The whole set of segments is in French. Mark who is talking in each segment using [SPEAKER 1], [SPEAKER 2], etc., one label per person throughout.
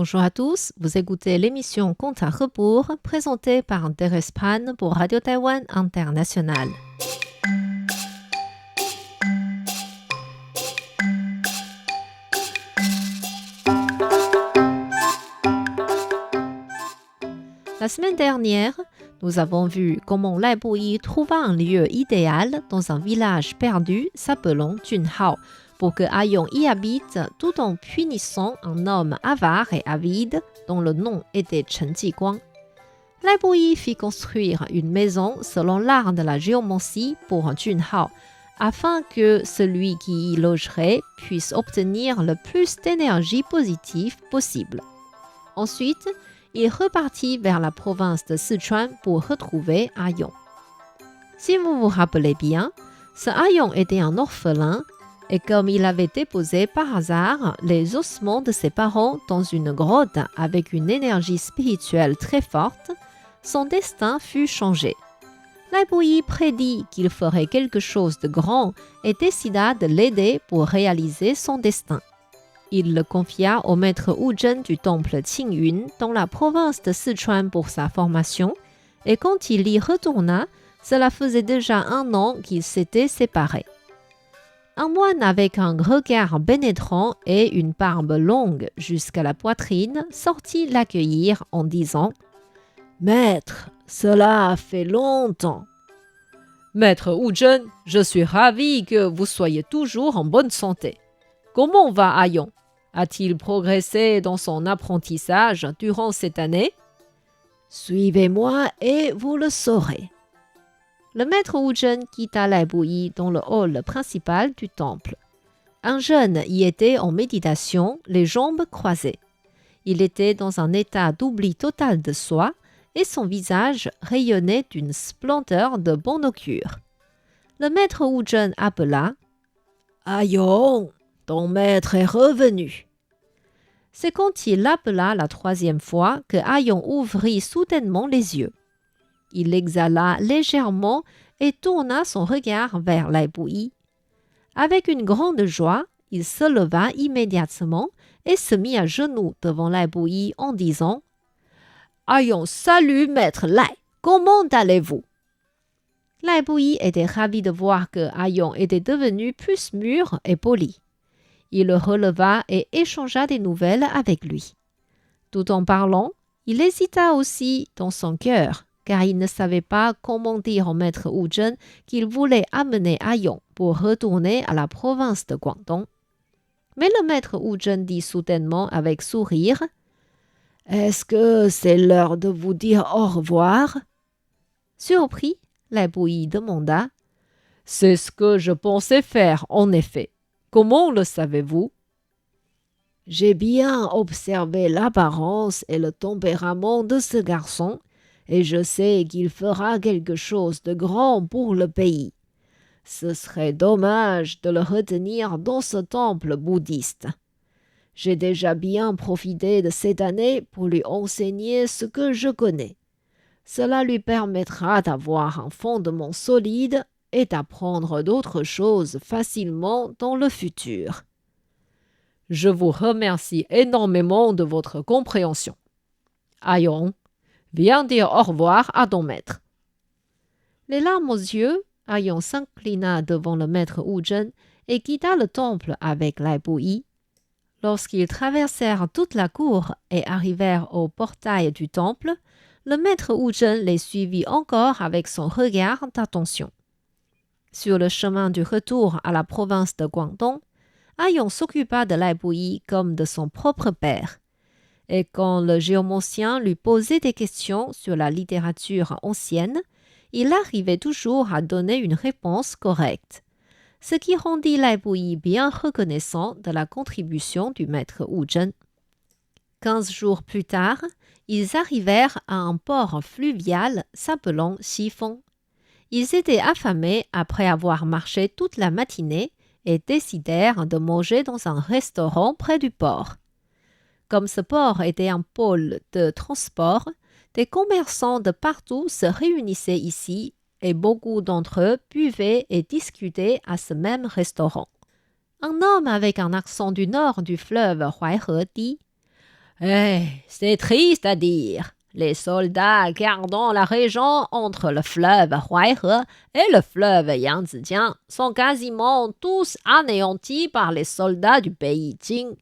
[SPEAKER 1] Bonjour à tous, vous écoutez l'émission Compte à rebours présentée par Thérèse Pan pour Radio Taïwan International. La semaine dernière, nous avons vu comment Lai Buyi trouva un lieu idéal dans un village perdu s'appelant Junhao pour que Ayong y habite tout en punissant un homme avare et avide dont le nom était Chen Jiguang. Lai Buyi fit construire une maison selon l'art de la géomancie pour Junhao afin que celui qui y logerait puisse obtenir le plus d'énergie positive possible. Ensuite, il repartit vers la province de Sichuan pour retrouver Ayong. Si vous vous rappelez bien, ce Ayong était un orphelin et comme il avait déposé par hasard les ossements de ses parents dans une grotte avec une énergie spirituelle très forte, son destin fut changé. Lai Buyi prédit qu'il ferait quelque chose de grand et décida de l'aider pour réaliser son destin. Il le confia au maître Wu Zhen du temple Qingyun dans la province de Sichuan pour sa formation, et quand il y retourna, cela faisait déjà 1 an qu'ils s'étaient séparés. Un moine avec un regard pénétrant et une barbe longue jusqu'à la poitrine sortit l'accueillir en disant « Maître, cela fait longtemps. » « Maître Wu Zhen, je suis ravi que vous soyez toujours en bonne santé. Comment va Ayong ? A-t-il progressé dans son apprentissage durant cette année ? Suivez-moi et vous le saurez. Le maître Wu Zhen quitta Lai Buyi dans le hall principal du temple. Un jeune y était en méditation, les jambes croisées. Il était dans un état d'oubli total de soi et son visage rayonnait d'une splendeur de bon augure. Le maître Wu Zhen appela « Ayong, ton maître est revenu !» C'est quand il l'appela la 3e fois que Ayong ouvrit soudainement les yeux. Il exhala légèrement et tourna son regard vers Lai Buyi. Avec une grande joie, il se leva immédiatement et se mit à genoux devant Lai Buyi en disant « Ayong, salut maître Lai, comment allez-vous ?» Lai Buyi était ravi de voir que Ayong était devenu plus mûr et poli. Il le releva et échangea des nouvelles avec lui. Tout en parlant, il hésita aussi dans son cœur, car il ne savait pas comment dire au maître Wu Zhen qu'il voulait amener Ayong pour retourner à la province de Guangdong. Mais le maître Wu Zhen dit soudainement avec sourire « Est-ce que c'est l'heure de vous dire au revoir ?» Surpris, Lai Buyi demanda « C'est ce que je pensais faire, en effet. Comment le savez-vous ? » J'ai bien observé l'apparence et le tempérament de ce garçon et je sais qu'il fera quelque chose de grand pour le pays. Ce serait dommage de le retenir dans ce temple bouddhiste. J'ai déjà bien profité de cette année pour lui enseigner ce que je connais. Cela lui permettra d'avoir un fondement solide et d'apprendre d'autres choses facilement dans le futur. Je vous remercie énormément de votre compréhension. Ayong, viens dire au revoir à ton maître. Les larmes aux yeux, Ayong s'inclina devant le maître Wu Zhen et quitta le temple avec Lai Buyi. Lorsqu'ils traversèrent toute la cour et arrivèrent au portail du temple, le maître Wu Zhen les suivit encore avec son regard d'attention. Sur le chemin du retour à la province de Guangdong, Ayong s'occupa de Lai Buyi comme de son propre père. Et quand le géomancien lui posait des questions sur la littérature ancienne, il arrivait toujours à donner une réponse correcte, ce qui rendit Lai Buyi bien reconnaissant de la contribution du maître Wu Zhen. 15 jours plus tard, ils arrivèrent à un port fluvial s'appelant Xifeng. Ils étaient affamés après avoir marché toute la matinée et décidèrent de manger dans un restaurant près du port. Comme ce port était un pôle de transport, des commerçants de partout se réunissaient ici et beaucoup d'entre eux buvaient et discutaient à ce même restaurant. Un homme avec un accent du nord du fleuve Huaihe dit C'est triste à dire. Les soldats gardant la région entre le fleuve Huaihe et le fleuve Yangtze sont quasiment tous anéantis par les soldats du pays Qing.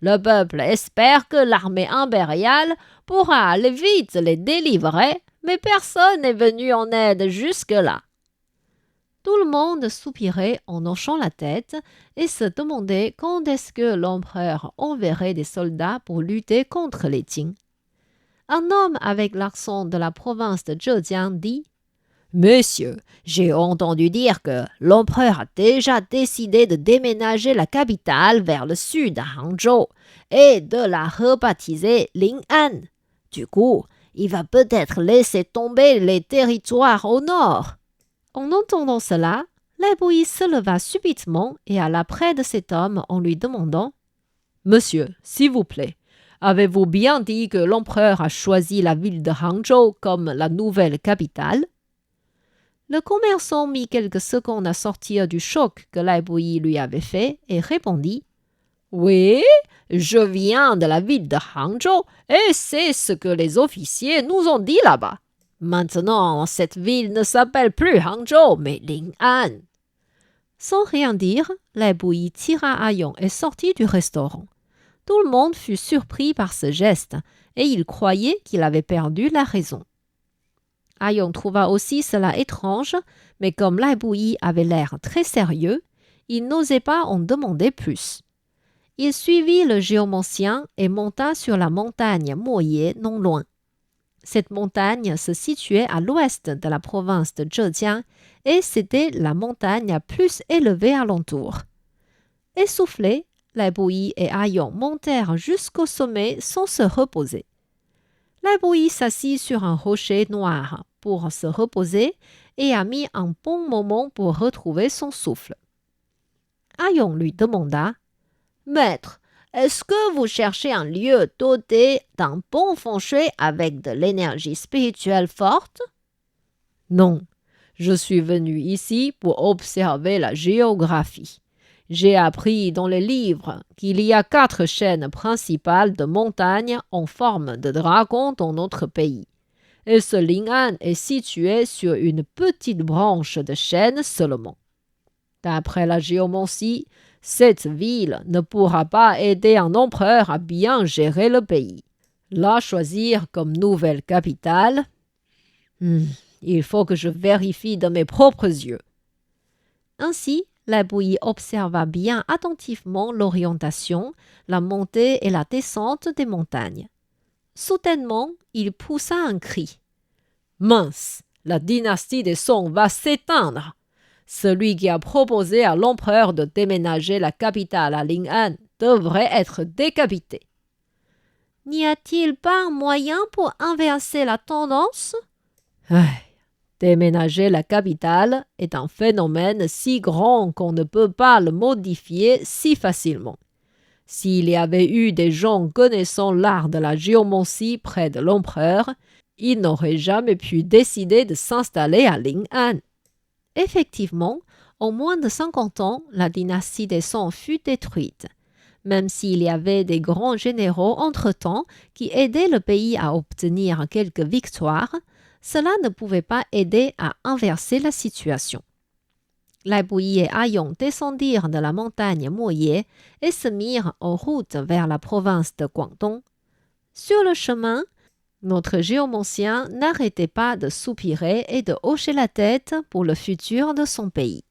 [SPEAKER 1] Le peuple espère que l'armée impériale pourra aller vite les délivrer, mais personne n'est venu en aide jusque-là. Tout le monde soupirait en hochant la tête et se demandait quand est-ce que l'empereur enverrait des soldats pour lutter contre les Qing. Un homme avec l'accent de la province de Zhejiang dit « Monsieur, j'ai entendu dire que l'empereur a déjà décidé de déménager la capitale vers le sud à Hangzhou et de la rebaptiser Ling'an. Du coup, il va peut-être laisser tomber les territoires au nord. » En entendant cela, Lai Buyi se leva subitement et alla près de cet homme en lui demandant « Monsieur, s'il vous plaît, avez-vous bien dit que l'empereur a choisi la ville de Hangzhou comme la nouvelle capitale ?» Le commerçant mit quelques secondes à sortir du choc que Lai Buyi lui avait fait et répondit « Oui, je viens de la ville de Hangzhou et c'est ce que les officiers nous ont dit là-bas. Maintenant, cette ville ne s'appelle plus Hangzhou, mais Ling'an. » Sans rien dire, Lai Buyi tira Haillon et sortit du restaurant. Tout le monde fut surpris par ce geste et il croyait qu'il avait perdu la raison. Haillon trouva aussi cela étrange, mais comme Lai Buyi avait l'air très sérieux, il n'osait pas en demander plus. Il suivit le géomancien et monta sur la montagne Moye non loin. Cette montagne se situait à l'ouest de la province de Zhejiang et c'était la montagne la plus élevée alentour. Essoufflés, Lai Buyi et Haillon montèrent jusqu'au sommet sans se reposer. Lai Buyi s'assit sur un rocher noir pour se reposer et a mis un bon moment pour retrouver son souffle. Haillon lui demanda « Maître, est-ce que vous cherchez un lieu doté d'un bon feng shui avec de l'énergie spirituelle forte ?»« Non, je suis venu ici pour observer la géographie. J'ai appris dans les livres qu'il y a 4 chaînes principales de montagnes en forme de dragon dans notre pays. Et ce Ling'an est situé sur une petite branche de chaîne seulement. D'après la géomancie, cette ville ne pourra pas aider un empereur à bien gérer le pays. La choisir comme nouvelle capitale, il faut que je vérifie de mes propres yeux. » Ainsi, Lai Buyi observa bien attentivement l'orientation, la montée et la descente des montagnes. Soudainement, il poussa un cri. « Mince, la dynastie des Song va s'éteindre! Celui qui a proposé à l'empereur de déménager la capitale à Ling'an devrait être décapité. » « N'y a-t-il pas un moyen pour inverser la tendance ?» Déménager la capitale est un phénomène si grand qu'on ne peut pas le modifier si facilement. S'il y avait eu des gens connaissant l'art de la géomancie près de l'empereur, ils n'auraient jamais pu décider de s'installer à Ling'an. Effectivement, en moins de 50 ans, la dynastie des Song fut détruite. Même s'il y avait des grands généraux entre-temps qui aidaient le pays à obtenir quelques victoires, cela ne pouvait pas aider à inverser la situation. Lai Buyi et Haillon descendirent de la montagne Moye et se mirent en route vers la province de Guangdong. Sur le chemin, notre géomancien n'arrêtait pas de soupirer et de hocher la tête pour le futur de son pays.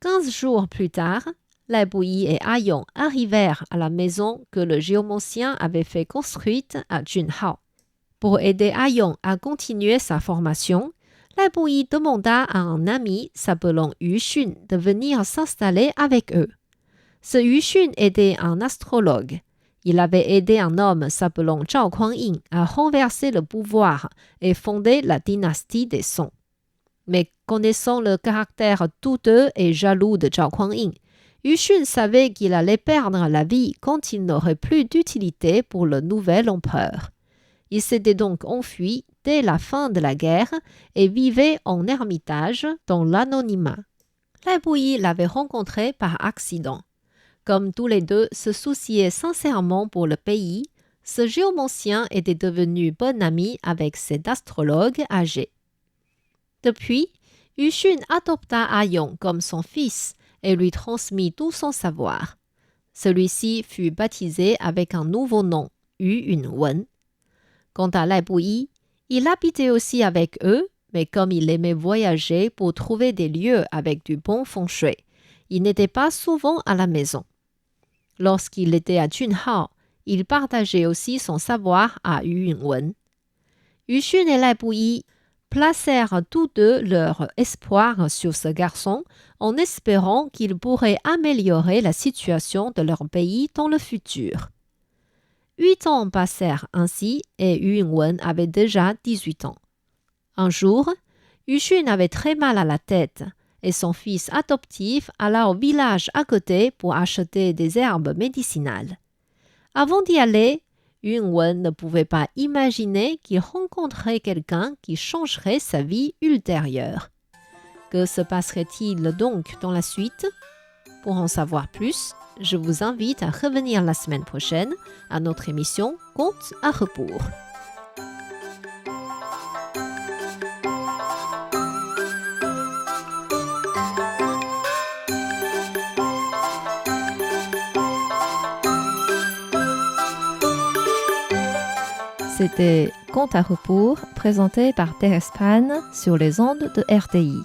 [SPEAKER 1] 15 jours plus tard, Lai Buyi et Haillon arrivèrent à la maison que le géomancien avait fait construite à Junhao. Pour aider Haillon à continuer sa formation, Lai Buyi demanda à un ami s'appelant Yu Xun de venir s'installer avec eux. Ce Yu Xun était un astrologue. Il avait aidé un homme s'appelant Zhao Kuang-yin à renverser le pouvoir et fonder la dynastie des Song. Mais connaissant le caractère douteux et jaloux de Zhao Kuang-yin, Yu Xun savait qu'il allait perdre la vie quand il n'aurait plus d'utilité pour le nouvel empereur. Il s'était donc enfui dès la fin de la guerre et vivait en ermitage dans l'anonymat. Lai Buyi l'avait rencontré par accident. Comme tous les deux se souciaient sincèrement pour le pays, ce géomancien était devenu bon ami avec cet astrologue âgé. Depuis, Yu Xun adopta A Yong comme son fils et lui transmit tout son savoir. Celui-ci fut baptisé avec un nouveau nom, Yu Yunwen. Quant à Lai Buyi, il habitait aussi avec eux, mais comme il aimait voyager pour trouver des lieux avec du bon feng shui, il n'était pas souvent à la maison. Lorsqu'il était à Junhao, il partageait aussi son savoir à Yu Yunwen. Yu Xun et Lai Buyi placèrent tous deux leur espoir sur ce garçon en espérant qu'il pourrait améliorer la situation de leur pays dans le futur. 8 ans passèrent ainsi et Yu Yunwen avait déjà 18 ans. Un jour, Yu Xun avait très mal à la tête et son fils adoptif alla au village à côté pour acheter des herbes médicinales. Avant d'y aller, Yu Yunwen ne pouvait pas imaginer qu'il rencontrerait quelqu'un qui changerait sa vie ultérieure. Que se passerait-il donc dans la suite? Pour en savoir plus, je vous invite à revenir la semaine prochaine à notre émission Contes à rebours. C'était Contes à rebours, présenté par Thérèse Pan sur les ondes de RTI.